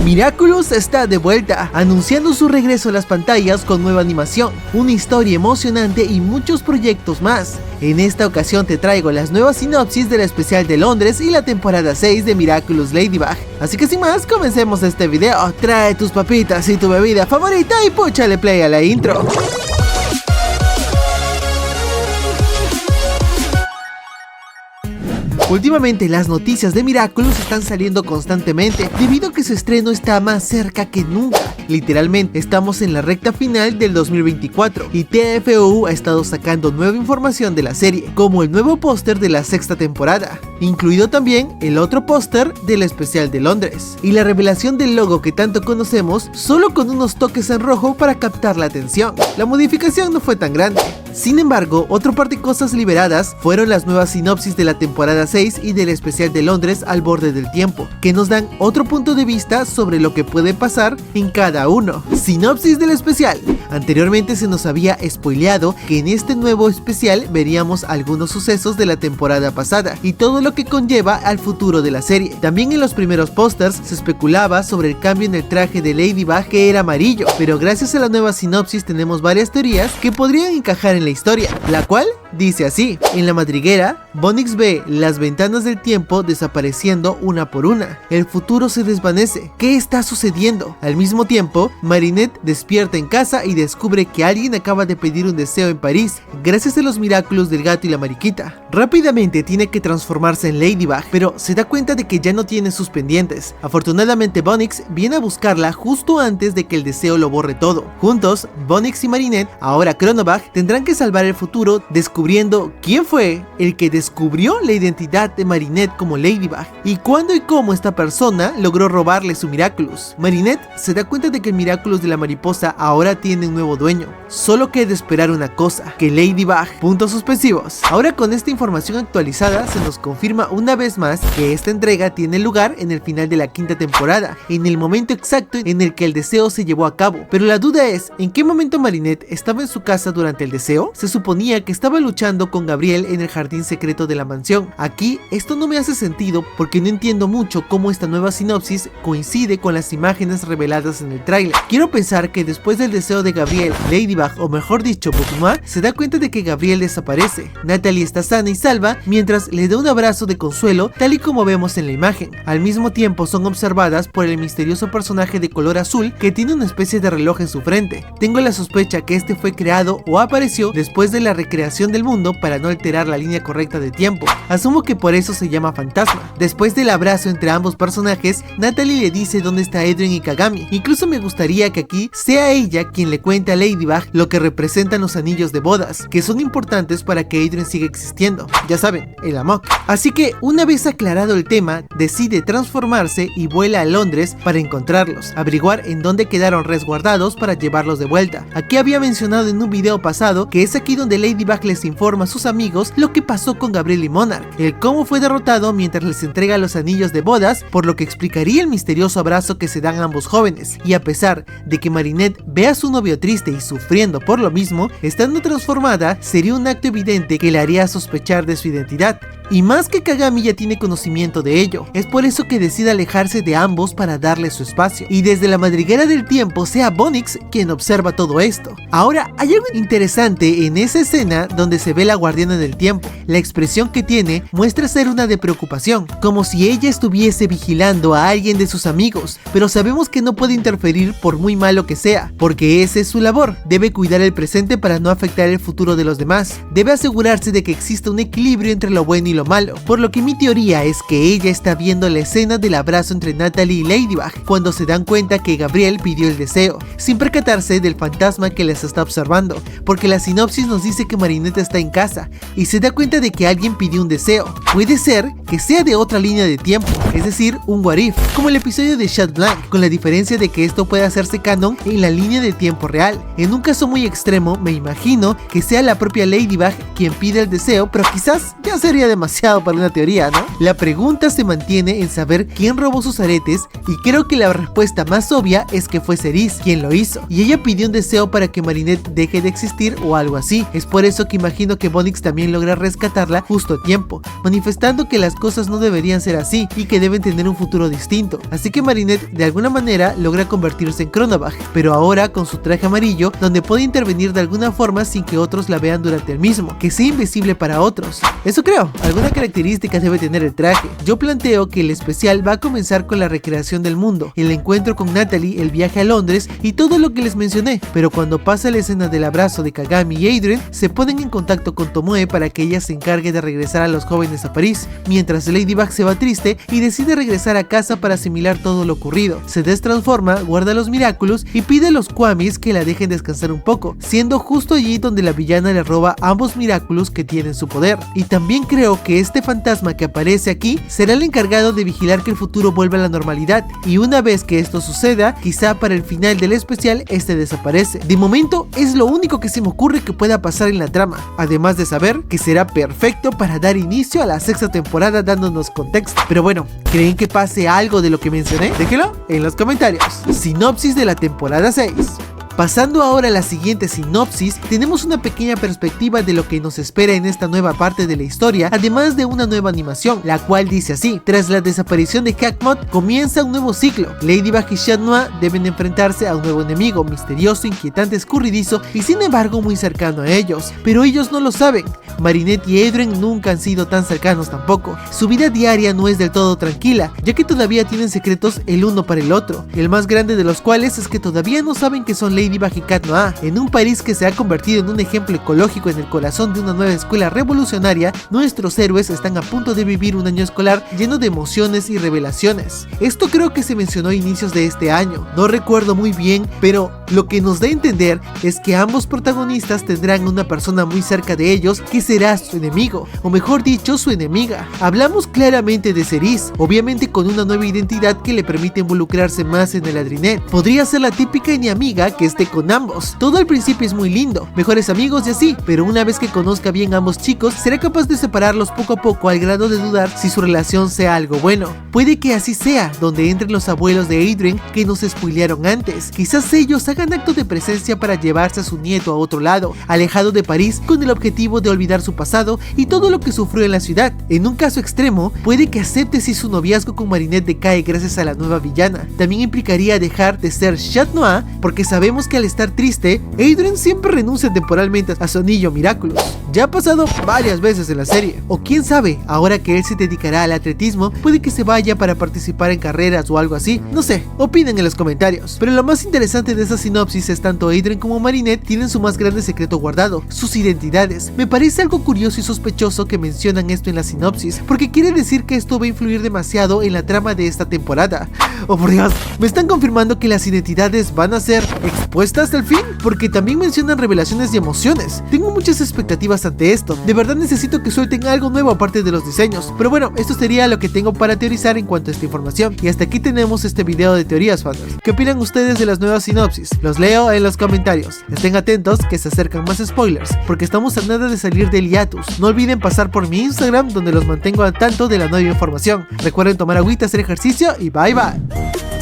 Miraculous está de vuelta, anunciando su regreso a las pantallas con nueva animación, una historia emocionante y muchos proyectos más. En esta ocasión te traigo las nuevas sinopsis del especial de Londres y la temporada 6 de Miraculous Ladybug. Así que sin más, comencemos este video. Trae tus papitas y tu bebida favorita y púchale play a la intro. Últimamente las noticias de Miraculous están saliendo constantemente debido a que su estreno está más cerca que nunca. Literalmente estamos en la recta final del 2024 y TFU ha estado sacando nueva información de la serie, como el nuevo póster de la sexta temporada, incluido también el otro póster del especial de Londres, y la revelación del logo que tanto conocemos, solo con unos toques en rojo para captar la atención. La modificación no fue tan grande. Sin embargo, otro par de cosas liberadas fueron las nuevas sinopsis de la temporada 6 y del especial de Londres Al borde del tiempo, que nos dan otro punto de vista sobre lo que puede pasar en cada uno. Sinopsis del especial. Anteriormente se nos había spoileado que en este nuevo especial veríamos algunos sucesos de la temporada pasada y todo lo que conlleva al futuro de la serie. También en los primeros pósters se especulaba sobre el cambio en el traje de Ladybug, que era amarillo, pero gracias a la nueva sinopsis tenemos varias teorías que podrían encajar en la historia, la cual dice así: en la madriguera, Bonix ve las ventanas del tiempo desapareciendo una por una. El futuro se desvanece. ¿Qué está sucediendo? Al mismo tiempo, Marinette despierta en casa y descubre que alguien acaba de pedir un deseo en París, gracias a los Miraculous del gato y la mariquita. Rápidamente tiene que transformarse en Ladybug, pero se da cuenta de que ya no tiene sus pendientes. Afortunadamente, Bonix viene a buscarla justo antes de que el deseo lo borre todo. Juntos, Bonix y Marinette, ahora Chronobug, tendrán que salvar el futuro, descubriendo quién fue el que descubrió la identidad de Marinette como Ladybug y cuándo y cómo esta persona logró robarle su Miraculous. Marinette se da cuenta de que el Miraculous de la mariposa ahora tiene un nuevo dueño. Solo queda esperar una cosa, que Ladybug... puntos suspensivos. Ahora con esta información actualizada se nos confirma una vez más que esta entrega tiene lugar en el final de la quinta temporada, en el momento exacto en el que el deseo se llevó a cabo. Pero la duda es, ¿en qué momento Marinette estaba en su casa durante el deseo? Se suponía que estaba luchando con Gabriel en el jardín secreto de la mansión. Aquí esto no me hace sentido porque no entiendo mucho cómo esta nueva sinopsis coincide con las imágenes reveladas en el tráiler. Quiero pensar que después del deseo de Gabriel, Ladybug, o mejor dicho Bokuma, se da cuenta de que Gabriel desaparece. Natalie está sana y salva mientras le da un abrazo de consuelo, tal y como vemos en la imagen. Al mismo tiempo son observadas por el misterioso personaje de color azul que tiene una especie de reloj en su frente. Tengo la sospecha que este fue creado o apareció después de la recreación del mundo para no alterar la línea correcta de tiempo. Asumo que por eso se llama fantasma. Después del abrazo entre ambos personajes, Natalie le dice dónde está Adrien y Kagami. Incluso me gustaría que aquí sea ella quien le cuente a Ladybug lo que representan los anillos de bodas, que son importantes para que Adrien siga existiendo. Ya saben, el amor. Así que una vez aclarado el tema, decide transformarse y vuela a Londres para encontrarlos, averiguar en dónde quedaron resguardados para llevarlos de vuelta. Aquí había mencionado en un video pasado que es aquí donde Ladybug les informa a sus amigos lo que pasó con Gabriel y Monarch, el cómo fue derrotado mientras les entrega los anillos de bodas, por lo que explicaría el misterioso abrazo que se dan ambos jóvenes. Y a pesar de que Marinette ve a su novio triste y sufriendo por lo mismo, estando transformada, sería un acto evidente que le haría sospechar de su identidad. Y más que Kagami ya tiene conocimiento de ello, es por eso que decide alejarse de ambos para darle su espacio, y desde la madriguera del tiempo sea Bonix quien observa todo esto. Ahora, hay algo interesante en esa escena donde se ve la guardiana del tiempo. La expresión que tiene muestra ser una de preocupación, como si ella estuviese vigilando a alguien de sus amigos, pero sabemos que no puede interferir por muy malo que sea, porque esa es su labor. Debe cuidar el presente para no afectar el futuro de los demás. Debe asegurarse de que exista un equilibrio entre lo bueno y lo malo, por lo que mi teoría es que ella está viendo la escena del abrazo entre Natalie y Ladybug cuando se dan cuenta que Gabriel pidió el deseo, sin percatarse del fantasma que les está observando, porque la sinopsis nos dice que Marinette está en casa y se da cuenta de que alguien pidió un deseo. Puede ser que sea de otra línea de tiempo, es decir, un what if, como el episodio de Chat Blanc, con la diferencia de que esto puede hacerse canon en la línea de tiempo real. En un caso muy extremo, me imagino que sea la propia Ladybug quien pide el deseo, pero quizás ya sería demasiado. demasiado para una teoría, ¿no? La pregunta se mantiene en saber quién robó sus aretes, y creo que la respuesta más obvia es que fue Cerise quien lo hizo, y ella pidió un deseo para que Marinette deje de existir o algo así. Es por eso que imagino que Bonix también logra rescatarla justo a tiempo, manifestando que las cosas no deberían ser así y que deben tener un futuro distinto. Así que Marinette de alguna manera logra convertirse en Cronenbach, pero ahora con su traje amarillo, donde puede intervenir de alguna forma sin que otros la vean durante el mismo, que sea invisible para otros. Eso creo, alguna característica debe tener el traje. Yo planteo que el especial va a comenzar con la recreación del mundo, el encuentro con Natalie, el viaje a Londres y todo lo que les mencioné, pero cuando pasa la escena del abrazo de Kagami y Adrien, se ponen en contacto con Tomoe para que ella se encargue de regresar a los jóvenes a París, mientras Ladybug se va triste y decide regresar a casa para asimilar todo lo ocurrido. Se destransforma, guarda los Miraculous y pide a los Kwamis que la dejen descansar un poco, siendo justo allí donde la villana le roba ambos Miraculous que tienen su poder. Y también creo que este fantasma que aparece aquí será el encargado de vigilar que el futuro vuelva a la normalidad, y una vez que esto suceda, quizá para el final del especial este desaparece. De momento es lo único que se me ocurre que pueda pasar en la trama, además de saber que será perfecto para dar inicio a la sexta temporada dándonos contexto. Pero bueno, ¿creen que pase algo de lo que mencioné? Déjenlo en los comentarios. Sinopsis de la temporada 6. Pasando ahora a la siguiente sinopsis, tenemos una pequeña perspectiva de lo que nos espera en esta nueva parte de la historia, además de una nueva animación, la cual dice así: tras la desaparición de Hakmot, comienza un nuevo ciclo. Ladybug y Chat Noir deben enfrentarse a un nuevo enemigo, misterioso, inquietante, escurridizo y sin embargo muy cercano a ellos, pero ellos no lo saben. Marinette y Adrien nunca han sido tan cercanos tampoco. Su vida diaria no es del todo tranquila, ya que todavía tienen secretos el uno para el otro, el más grande de los cuales es que todavía no saben que son Ladybug y Cat Noir. En un París que se ha convertido en un ejemplo ecológico en el corazón de una nueva escuela revolucionaria, nuestros héroes están a punto de vivir un año escolar lleno de emociones y revelaciones. Esto creo que se mencionó a inicios de este año, no recuerdo muy bien, pero lo que nos da a entender es que ambos protagonistas tendrán una persona muy cerca de ellos que será su enemigo, o mejor dicho, su enemiga. Hablamos claramente de Cerise, obviamente con una nueva identidad que le permite involucrarse más en el Adrinet. Podría ser la típica enemiga que esté con ambos. Todo al principio es muy lindo, mejores amigos y así, pero una vez que conozca bien a ambos chicos, será capaz de separarlos poco a poco al grado de dudar si su relación sea algo bueno. Puede que así sea, donde entren los abuelos de Adrien que nos spoilearon antes. Quizás ellos hagan acto de presencia para llevarse a su nieto a otro lado, alejado de París, con el objetivo de olvidar su pasado y todo lo que sufrió en la ciudad. En un caso extremo, puede que acepte si su noviazgo con Marinette decae gracias a la nueva villana. También implicaría dejar de ser Chat Noir, porque sabemos que al estar triste, Adrien siempre renuncia temporalmente a su anillo Miraculous. Ya ha pasado varias veces en la serie. O quién sabe, ahora que él se dedicará al atletismo, puede que se vaya para participar en carreras o algo así. No sé, opinen en los comentarios. Pero lo más interesante de esta sinopsis es tanto Adrien como Marinette tienen su más grande secreto guardado, sus identidades. Me parece algo curioso y sospechoso que mencionan esto en la sinopsis, porque quiere decir que esto va a influir demasiado en la trama de esta temporada. Oh por Dios, ¿me están confirmando que las identidades van a ser expuestas al fin? Porque también mencionan revelaciones y emociones. Tengo muchas expectativas ante esto. De verdad necesito que suelten algo nuevo aparte de los diseños. Pero bueno, esto sería lo que tengo para teorizar en cuanto a esta información. Y hasta aquí tenemos este video de teorías, fans. ¿Qué opinan ustedes de las nuevas sinopsis? Los leo en los comentarios. Estén atentos que se acercan más spoilers, porque estamos a nada de salir del hiatus. No olviden pasar por mi Instagram, donde los mantengo al tanto de la nueva información. Recuerden tomar agüita, hacer ejercicio y bye bye.